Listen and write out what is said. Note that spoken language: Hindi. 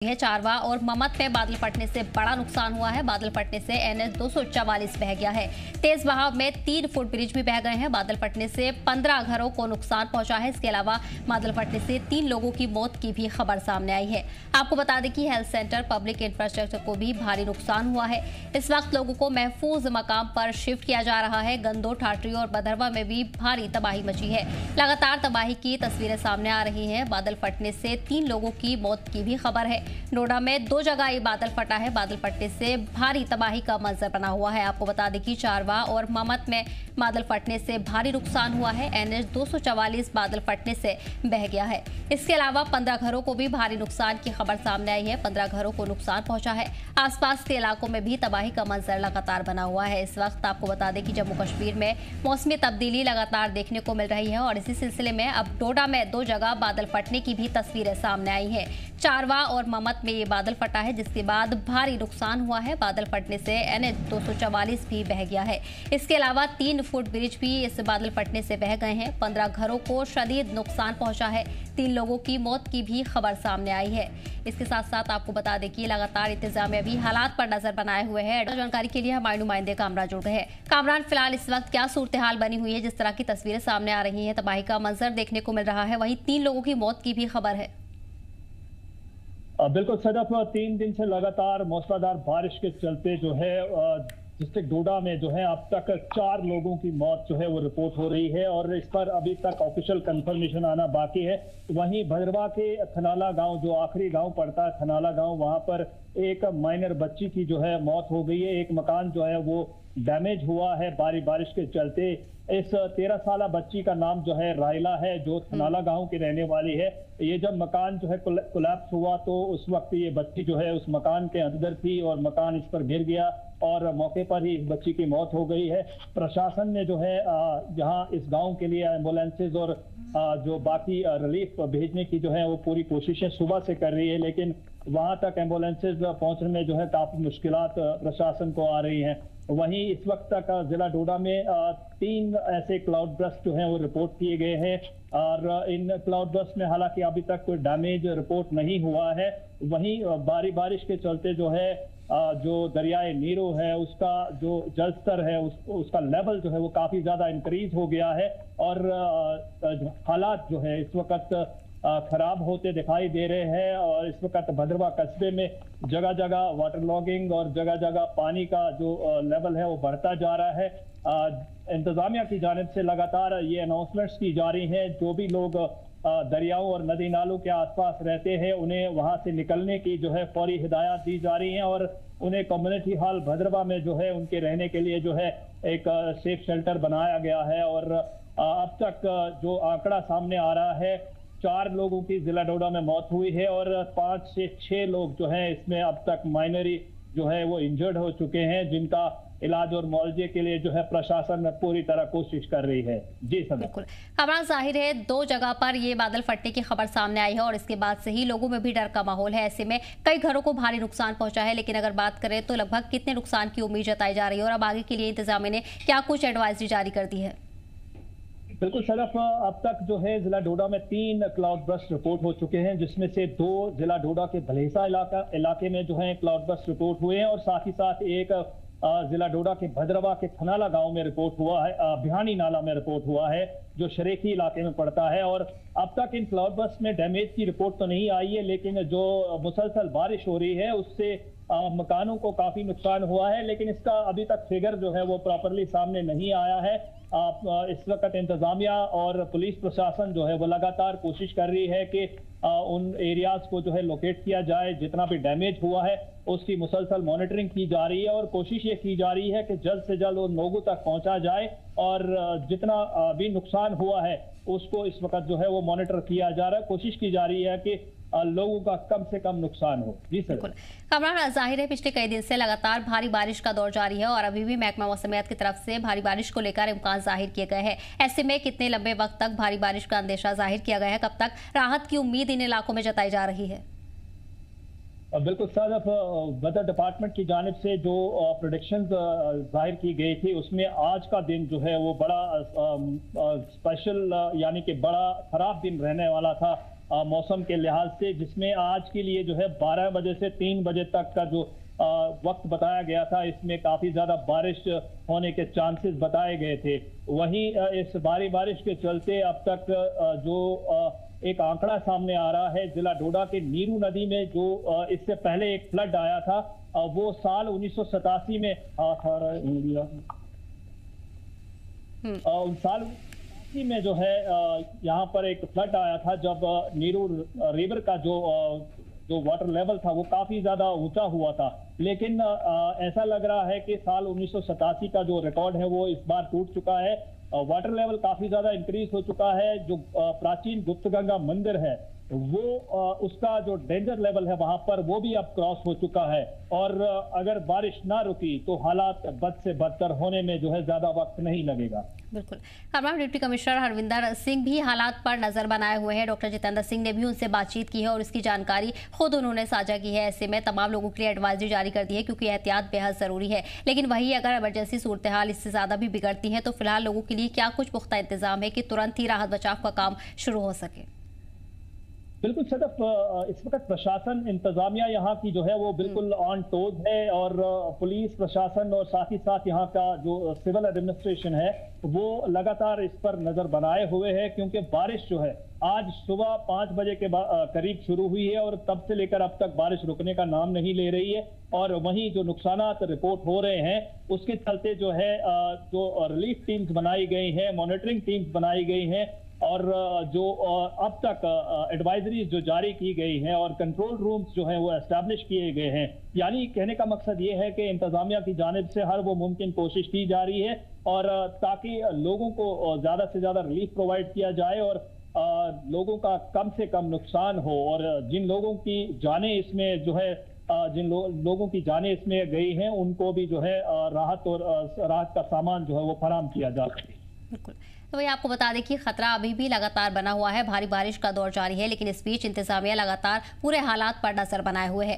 है। चारवा और ममत में बादल फटने से बड़ा नुकसान हुआ है। बादल फटने से NH 244 बह गया है। तेज बहाव में 3 फुट ब्रिज भी बह गए हैं। बादल फटने से 15 घरों को नुकसान पहुंचा है। इसके अलावा बादल फटने से 3 लोगों की मौत की भी खबर सामने आई है। आपको बता दें कि हेल्थ सेंटर, पब्लिक इंफ्रास्ट्रक्चर को भी भारी नुकसान हुआ है। इस वक्त लोगों को महफूज मकाम पर शिफ्ट किया जा रहा है। गंदो, ठाटरी और भदरवा में भी भारी तबाही मची है। लगातार तबाही की तस्वीरें सामने आ रही हैं। बादल फटने से 3 लोगों की मौत की भी खबर है। नोएडा में 2 जगह ये बादल फटा है। बादल फटने से भारी तबाही का मंजर बना हुआ है। आपको बता दें कि चारवा और ममत में बादल फटने से भारी नुकसान हुआ है। NH 244 बादल फटने से बह गया है। इसके अलावा 15 घरों को भी भारी नुकसान की खबर सामने आई है। 15 घरों को नुकसान पहुंचा है। आसपास के इलाकों में भी तबाही का मंजर लगातार बना हुआ है। इस वक्त आपको बता दें कि जम्मू कश्मीर में मौसमी तब्दीली लगातार देखने को मिल रही है और इसी सिलसिले में अब नोएडा में 2 जगह बादल फटने की भी तस्वीरें सामने आई हैं। चारवा और ममत में ये बादल फटा है, जिसके बाद भारी नुकसान हुआ है। बादल फटने से NH 244 भी बह गया है। इसके अलावा 3 फुट ब्रिज भी इस बादल फटने से बह गए हैं। 15 घरों को शदीद नुकसान पहुंचा है। 3 लोगों की मौत की भी खबर सामने आई है। इसके साथ साथ आपको बता दें कि लगातार इंतजामिया भी हालात पर नजर बनाए हुए है। जानकारी के लिए हमारे नुमाइंदे कामरान जुड़ गए हैं। कामरान, फिलहाल इस वक्त क्या सूरत हाल बनी हुई है? जिस तरह की तस्वीरें सामने आ रही है, तबाही का मंजर देखने को मिल रहा है, वहीं 3 लोगों की मौत की भी खबर है। बिल्कुल सदफ, 3 दिन से लगातार मूसलाधार बारिश के चलते जो है डिस्ट्रिक्ट डोडा में जो है अब तक 4 लोगों की मौत जो है वो रिपोर्ट हो रही है और इस पर अभी तक ऑफिशियल कंफर्मेशन आना बाकी है। वहीं भदरवा के थनाला गांव, जो आखिरी गांव पड़ता है थनाला गांव, वहां पर एक माइनर बच्ची की जो है मौत हो गई है। एक मकान जो है वो डैमेज हुआ है बारिश के चलते। इस 13 साल बच्ची का नाम जो है रायला है, जो थनाला गांव की रहने वाली है। ये जब मकान जो है कोलैप्स हुआ तो उस वक्त ये बच्ची जो है उस मकान के अंदर थी और मकान इस पर गिर गया और मौके पर ही इस बच्ची की मौत हो गई है। प्रशासन ने जो है जहां इस गांव के लिए एम्बुलेंसेज और जो बाकी रिलीफ भेजने की जो है वो पूरी कोशिशें सुबह से कर रही है, लेकिन वहां तक एम्बुलेंसेज पहुंचने में जो है काफी मुश्किलात प्रशासन को आ रही हैं। वहीं इस वक्त तक जिला डोडा में 3 ऐसे क्लाउड बर्स्ट जो हैं वो रिपोर्ट किए गए हैं और इन क्लाउड बर्स्ट में हालांकि अभी तक कोई डैमेज रिपोर्ट नहीं हुआ है। वहीं बारिश के चलते जो है जो दरियाए नीरो है उसका जो जलस्तर है उसका लेवल जो है वो काफी ज्यादा इंक्रीज हो गया है और हालात जो है इस वक्त खराब होते दिखाई दे रहे हैं और इस वक्त भदरवा कस्बे में जगह जगह वाटर लॉगिंग और जगह जगह पानी का जो लेवल है वो बढ़ता जा रहा है। इंतजामिया की जानिब से लगातार ये अनाउंसमेंट्स की जा रही हैं, जो भी लोग दरियाओं और नदी नालों के आसपास रहते हैं उन्हें वहां से निकलने की जो है फौरी हिदायत दी जा रही हैं और उन्हें कम्युनिटी हॉल भदरवा में जो है उनके रहने के लिए जो है एक सेफ शेल्टर बनाया गया है। और अब तक जो आंकड़ा सामने आ रहा है, 4 लोगों की जिला डोडा में मौत हुई है और 5 से 6 लोग जो हैं इसमें अब तक माइनरी जो है वो इंजर्ड हो चुके हैं, जिनका इलाज और मुआवजे के लिए जो है प्रशासन पूरी तरह कोशिश कर रही है। जी सर, बिल्कुल। खबर जाहिर है 2 जगह पर ये बादल फटने की खबर सामने आई है और इसके बाद से ही लोगों में भी डर का माहौल है। ऐसे में कई घरों को भारी नुकसान पहुंचा है, लेकिन अगर बात करें तो लगभग कितने नुकसान की उम्मीद जताई जा रही है और अब आगे के लिए इंतजामिया ने क्या कुछ एडवाइजरी जारी कर दी है? बिल्कुल सदफ, अब तक जो है जिला डोडा में 3 क्लाउड बर्स्ट रिपोर्ट हो चुके हैं, जिसमें से 2 जिला डोडा के भलेसा इलाके में जो है क्लाउड बर्स्ट रिपोर्ट हुए हैं और साथ ही साथ एक जिला डोडा के भदरवा के थनाला गांव में रिपोर्ट हुआ है, बिहानी नाला में रिपोर्ट हुआ है जो शरेखी इलाके में पड़ता है। और अब तक इन क्लाउड बर्स्ट में डैमेज की रिपोर्ट तो नहीं आई है, लेकिन जो मुसलसल बारिश हो रही है उससे मकानों को काफी नुकसान हुआ है, लेकिन इसका अभी तक फिगर जो है वो प्रॉपरली सामने नहीं आया है। इस वक्त इंतजामिया और पुलिस प्रशासन जो है वो लगातार कोशिश कर रही है कि उन एरियाज को जो है लोकेट किया जाए। जितना भी डैमेज हुआ है उसकी मुसलसल मॉनिटरिंग की जा रही है और कोशिश ये की जा रही है कि जल्द से जल्द उन लोगों तक पहुंचा जाए और जितना भी नुकसान हुआ है उसको इस वक्त जो है वो मॉनिटर किया जा रहा है। कोशिश की जा रही है कि लोगों का कम से कम नुकसान हो। जी सर, बिल्कुल। कामरान, जाहिर है पिछले कई दिन से लगातार भारी बारिश का दौर जारी है और अभी भी महकमा मौसमियात की तरफ से भारी बारिश को लेकर इम्कान जाहिर किए गए हैं। ऐसे में कितने लंबे वक्त तक भारी बारिश का अंदेशा जाहिर किया गया है? कब तक राहत की उम्मीद इन इलाकों में जताई जा रही है? बिल्कुल सर, वेदर डिपार्टमेंट की जानिब से जो प्रेडिक्शन जाहिर की गई थी उसमें आज का दिन जो है वो बड़ा स्पेशल यानी कि बड़ा खराब दिन रहने वाला था। मौसम के लिहाज से, जिसमें आज के लिए जो है 12 बजे से 3 बजे तक का जो वक्त बताया गया था, इसमें काफी ज्यादा बारिश होने के चांसेस बताए गए थे। वहीं इस भारी बारिश के चलते अब तक जो एक आंकड़ा सामने आ रहा है, जिला डोडा के नीरू नदी में जो इससे पहले एक फ्लड आया था, वो साल 1987 में साल में जो है यहाँ पर एक फ्लड आया था, जब नीरू रिवर का जो वाटर लेवल था वो काफी ज्यादा ऊंचा हुआ था। लेकिन ऐसा लग रहा है कि साल 1987 का जो रिकॉर्ड है वो इस बार टूट चुका है। वाटर लेवल काफी ज्यादा इंक्रीज हो चुका है। जो प्राचीन गुप्तगंगा मंदिर है वो उसका जो डेंजर लेवल है वहां पर वो भी अब क्रॉस हो चुका है, और अगर बारिश ना रुकी तो हालात बद से बदतर होने में जो है ज्यादा वक्त नहीं लगेगा। बिल्कुल। तमाम डिप्टी कमिश्नर हरविंदर सिंह भी हालात पर नजर बनाए हुए हैं। डॉक्टर जितेंद्र सिंह ने भी उनसे बातचीत की है और इसकी जानकारी खुद उन्होंने साझा की है। ऐसे में तमाम लोगों के लिए एडवाइजरी जारी कर दी है, क्योंकि एहतियात बेहद जरूरी है। लेकिन वही अगर इमरजेंसी सूरत हाल इससे ज्यादा भी बिगड़ती है तो फिलहाल लोगों के लिए क्या कुछ पुख्ता इंतजाम है कि तुरंत ही राहत बचाव का काम शुरू हो सके? बिल्कुल सदफ, इस वक्त प्रशासन इंतजामिया यहाँ की जो है वो बिल्कुल ऑन टोज है, और पुलिस प्रशासन और साथ ही साथ यहाँ का जो सिविल एडमिनिस्ट्रेशन है वो लगातार इस पर नजर बनाए हुए है, क्योंकि बारिश जो है आज सुबह 5 बजे के करीब शुरू हुई है और तब से लेकर अब तक बारिश रुकने का नाम नहीं ले रही है। और वहीं जो नुकसानात रिपोर्ट हो रहे हैं उसके चलते जो है जो रिलीफ टीम्स बनाई गई हैं, मॉनिटरिंग टीम्स बनाई गई हैं, और जो अब तक एडवाइजरीज जो जारी की गई हैं और कंट्रोल रूम्स जो हैं वो एस्टैब्लिश किए गए हैं। यानी कहने का मकसद ये है कि इंतजामिया की जानिब से हर वो मुमकिन कोशिश की जा रही है, और ताकि लोगों को ज्यादा से ज्यादा रिलीफ प्रोवाइड किया जाए और लोगों का कम से कम नुकसान हो, और जिन लोगों की जानें इसमें जो है लोगों की जानें इसमें गई हैं उनको भी जो है राहत का सामान जो है वो फराहम किया जा सके। बिल्कुल। तो वही आपको बता दें कि खतरा अभी भी लगातार बना हुआ है, भारी बारिश का दौर जारी है, लेकिन इस बीच इंतजामिया लगातार पूरे हालात पर नजर बनाए हुए है।